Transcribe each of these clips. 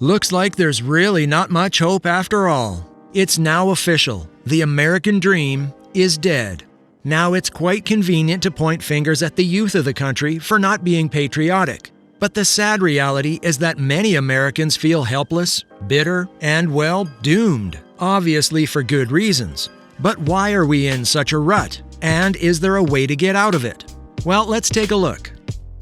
Looks like there's really not much hope after all. It's now official. The American dream is dead. Now it's quite convenient to point fingers at the youth of the country for not being patriotic. But the sad reality is that many Americans feel helpless, bitter, and, well, doomed. Obviously for good reasons. But why are we in such a rut? And is there a way to get out of it? Well, let's take a look.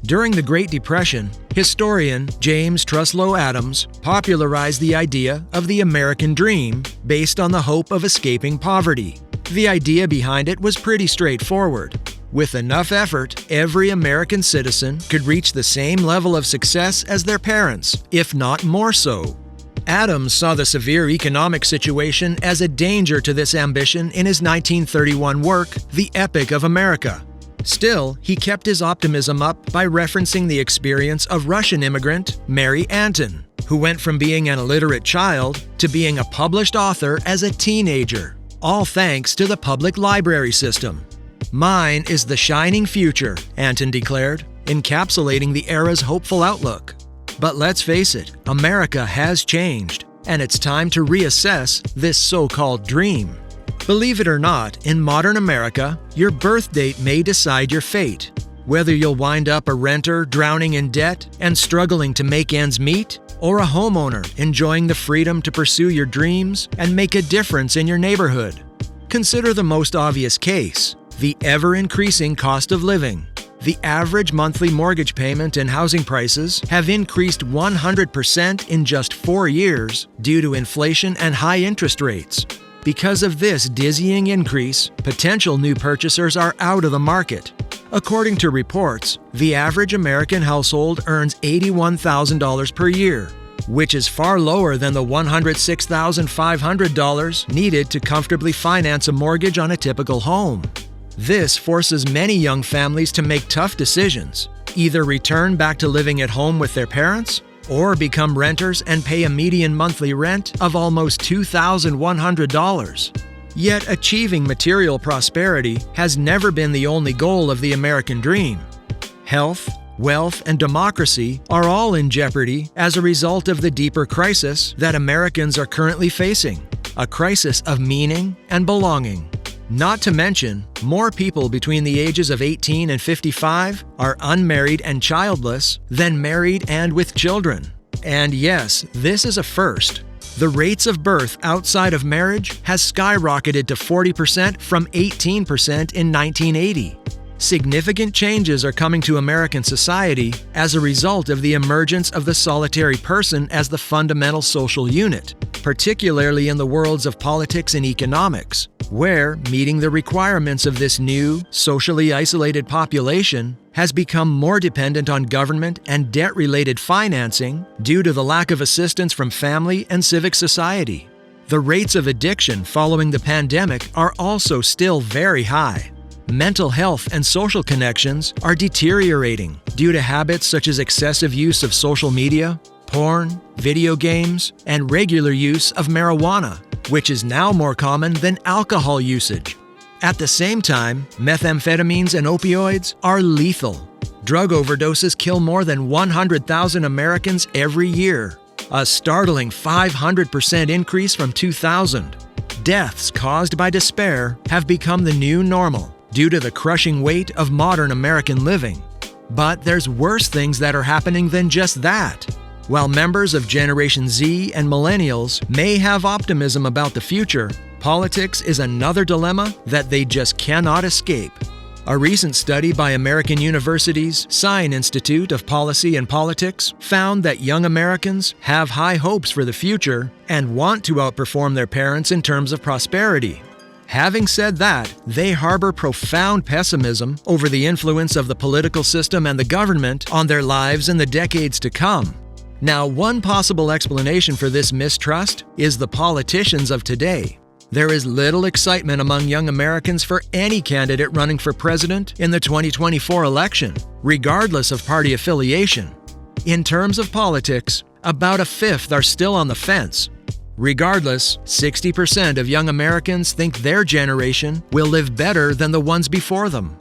During the Great Depression, historian James Truslow Adams popularized the idea of the American dream based on the hope of escaping poverty. The idea behind it was pretty straightforward. With enough effort, every American citizen could reach the same level of success as their parents, if not more so. Adams saw the severe economic situation as a danger to this ambition in his 1931 work, The Epic of America. Still, he kept his optimism up by referencing the experience of Russian immigrant Mary Anton, who went from being an illiterate child to being a published author as a teenager, all thanks to the public library system. "Mine is the shining future," Anton declared, encapsulating the era's hopeful outlook. But let's face it, America has changed, and it's time to reassess this so-called dream. Believe it or not, in modern America, your birth date may decide your fate. Whether you'll wind up a renter drowning in debt and struggling to make ends meet, or a homeowner enjoying the freedom to pursue your dreams and make a difference in your neighborhood. Consider the most obvious case, the ever-increasing cost of living. The average monthly mortgage payment and housing prices have increased 100% in just 4 years due to inflation and high interest rates. Because of this dizzying increase, potential new purchasers are out of the market. According to reports, the average American household earns $81,000 per year, which is far lower than the $106,500 needed to comfortably finance a mortgage on a typical home. This forces many young families to make tough decisions, either return back to living at home with their parents or become renters and pay a median monthly rent of almost $2,100. Yet achieving material prosperity has never been the only goal of the American dream. Health, wealth, and democracy are all in jeopardy as a result of the deeper crisis that Americans are currently facing, a crisis of meaning and belonging. Not to mention, more people between the ages of 18 and 55 are unmarried and childless than married and with children. And yes, this is a first. The rates of birth outside of marriage has skyrocketed to 40% from 18% in 1980. Significant changes are coming to American society as a result of the emergence of the solitary person as the fundamental social unit, particularly in the worlds of politics and economics, where meeting the requirements of this new, socially isolated population has become more dependent on government and debt-related financing due to the lack of assistance from family and civic society. The rates of addiction following the pandemic are also still very high. Mental health and social connections are deteriorating due to habits such as excessive use of social media, porn, video games, and regular use of marijuana, which is now more common than alcohol usage. At the same time, methamphetamines and opioids are lethal. Drug overdoses kill more than 100,000 Americans every year, a startling 500% increase from 2000. Deaths caused by despair have become the new normal due to the crushing weight of modern American living. But there's worse things that are happening than just that. While members of Generation Z and Millennials may have optimism about the future, politics is another dilemma that they just cannot escape. A recent study by American University's Sine Institute of Policy and Politics found that young Americans have high hopes for the future and want to outperform their parents in terms of prosperity. Having said that, they harbor profound pessimism over the influence of the political system and the government on their lives in the decades to come. Now, one possible explanation for this mistrust is the politicians of today. There is little excitement among young Americans for any candidate running for president in the 2024 election, regardless of party affiliation. In terms of politics, about a fifth are still on the fence. Regardless, 60% of young Americans think their generation will live better than the ones before them.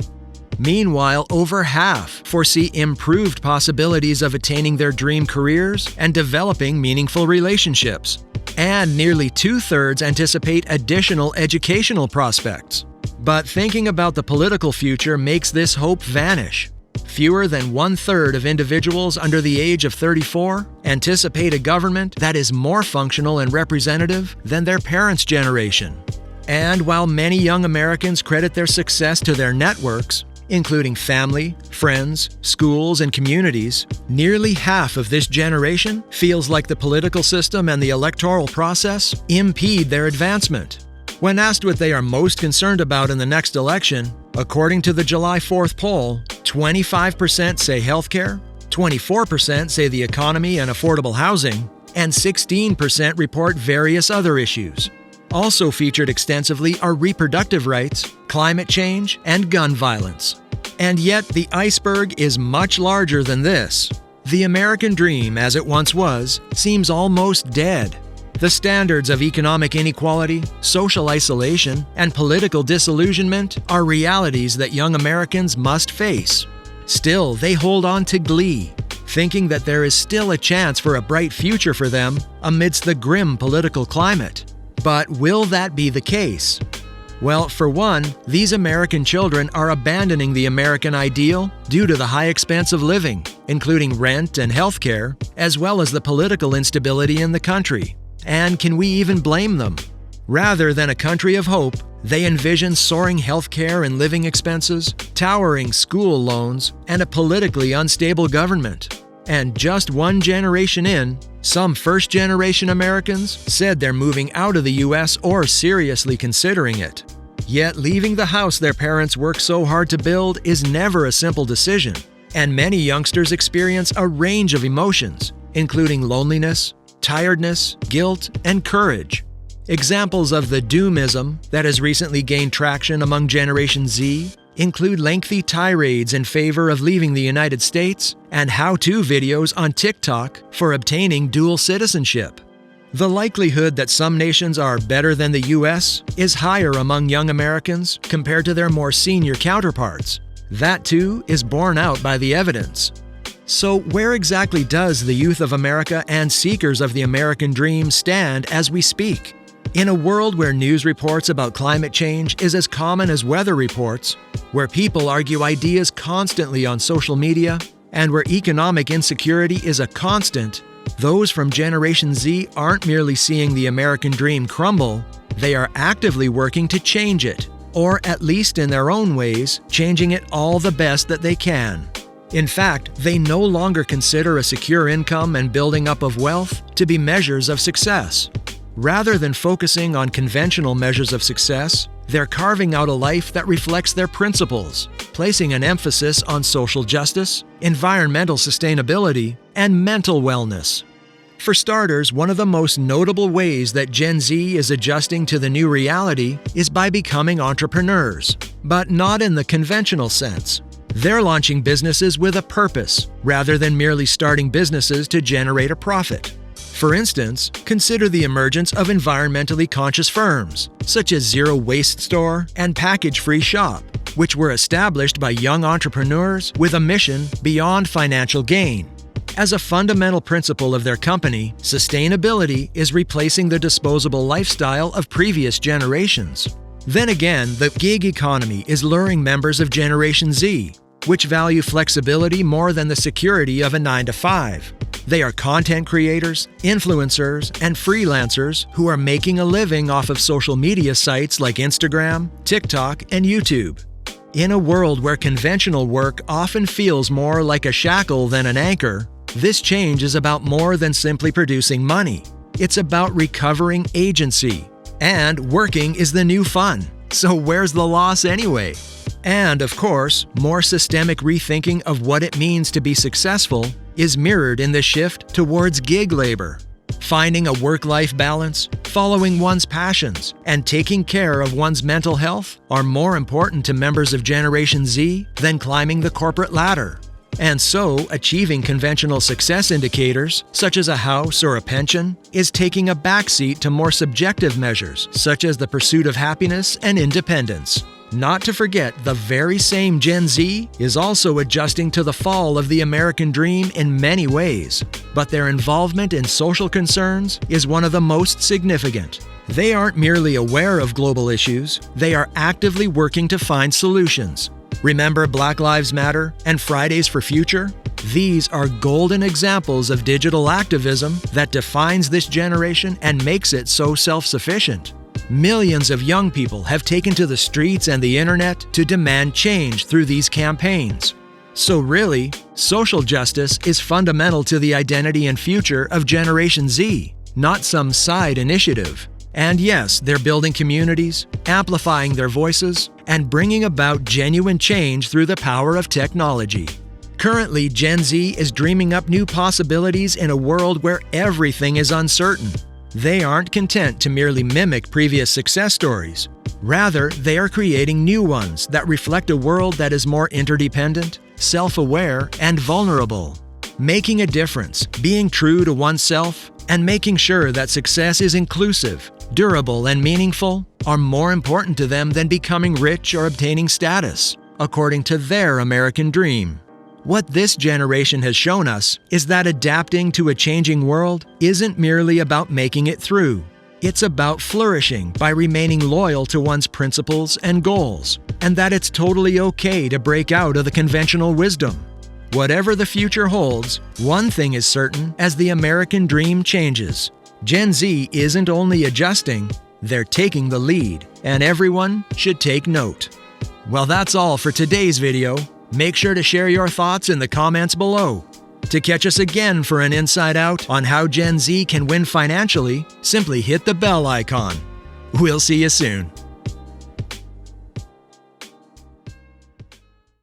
Meanwhile, over half foresee improved possibilities of attaining their dream careers and developing meaningful relationships. And nearly 2/3 anticipate additional educational prospects. But thinking about the political future makes this hope vanish. Fewer than 1/3 of individuals under the age of 34 anticipate a government that is more functional and representative than their parents' generation. And while many young Americans credit their success to their networks, including family, friends, schools, and communities, nearly half of this generation feels like the political system and the electoral process impede their advancement. When asked what they are most concerned about in the next election, according to the July 4th poll, 25% say healthcare, 24% say the economy and affordable housing, and 16% report various other issues. Also featured extensively are reproductive rights, climate change, and gun violence. And yet, the iceberg is much larger than this. The American dream, as it once was, seems almost dead. The standards of economic inequality, social isolation, and political disillusionment are realities that young Americans must face. Still, they hold on to glee, thinking that there is still a chance for a bright future for them amidst the grim political climate. But will that be the case? Well, for one, these American children are abandoning the American ideal due to the high expense of living, including rent and healthcare, as well as the political instability in the country. And can we even blame them? Rather than a country of hope, they envision soaring healthcare and living expenses, towering school loans, and a politically unstable government. And just one generation in, some first-generation Americans said they're moving out of the U.S. or seriously considering it. Yet leaving the house their parents worked so hard to build is never a simple decision, and many youngsters experience a range of emotions, including loneliness, tiredness, guilt, and courage. Examples of the doomism that has recently gained traction among Generation Z include lengthy tirades in favor of leaving the United States and how-to videos on TikTok for obtaining dual citizenship. The likelihood that some nations are better than the U.S. is higher among young Americans compared to their more senior counterparts. That, too, is borne out by the evidence. So where exactly does the youth of America and seekers of the American dream stand as we speak? In a world where news reports about climate change is as common as weather reports, where people argue ideas constantly on social media, and where economic insecurity is a constant, those from Generation Z aren't merely seeing the American dream crumble, they are actively working to change it, or at least in their own ways, changing it all the best that they can. In fact, they no longer consider a secure income and building up of wealth to be measures of success. Rather than focusing on conventional measures of success, they're carving out a life that reflects their principles, placing an emphasis on social justice, environmental sustainability, and mental wellness. For starters, one of the most notable ways that Gen Z is adjusting to the new reality is by becoming entrepreneurs, but not in the conventional sense. They're launching businesses with a purpose, rather than merely starting businesses to generate a profit. For instance, consider the emergence of environmentally conscious firms, such as Zero Waste Store and Package Free Shop, which were established by young entrepreneurs with a mission beyond financial gain. As a fundamental principle of their company, sustainability is replacing the disposable lifestyle of previous generations. Then again, the gig economy is luring members of Generation Z, which value flexibility more than the security of a 9-to-5. They are content creators, influencers, and freelancers who are making a living off of social media sites like Instagram, TikTok, and YouTube. In a world where conventional work often feels more like a shackle than an anchor, this change is about more than simply producing money. It's about recovering agency. And working is the new fun. So where's the loss anyway? And, of course, more systemic rethinking of what it means to be successful is mirrored in the shift towards gig labor. Finding a work-life balance, following one's passions, and taking care of one's mental health are more important to members of Generation Z than climbing the corporate ladder. And so, achieving conventional success indicators, such as a house or a pension, is taking a backseat to more subjective measures, such as the pursuit of happiness and independence. Not to forget, the very same Gen Z is also adjusting to the fall of the American dream in many ways, but their involvement in social concerns is one of the most significant. They aren't merely aware of global issues, they are actively working to find solutions. Remember Black Lives Matter and Fridays for Future? These are golden examples of digital activism that defines this generation and makes it so self-sufficient. Millions of young people have taken to the streets and the internet to demand change through these campaigns. So really, social justice is fundamental to the identity and future of Generation Z, not some side initiative. And yes, they're building communities, amplifying their voices, and bringing about genuine change through the power of technology. Currently, Gen Z is dreaming up new possibilities in a world where everything is uncertain. They aren't content to merely mimic previous success stories. Rather, they are creating new ones that reflect a world that is more interdependent, self-aware, and vulnerable. Making a difference, being true to oneself, and making sure that success is inclusive, durable, and meaningful are more important to them than becoming rich or obtaining status, according to their American dream. What this generation has shown us is that adapting to a changing world isn't merely about making it through. It's about flourishing by remaining loyal to one's principles and goals, and that it's totally okay to break out of the conventional wisdom. Whatever the future holds, one thing is certain: as the American dream changes, Gen Z isn't only adjusting, they're taking the lead, and everyone should take note. Well, that's all for today's video. Make sure to share your thoughts in the comments below. To catch us again for an inside out on how Gen Z can win financially, simply hit the bell icon. We'll see you soon.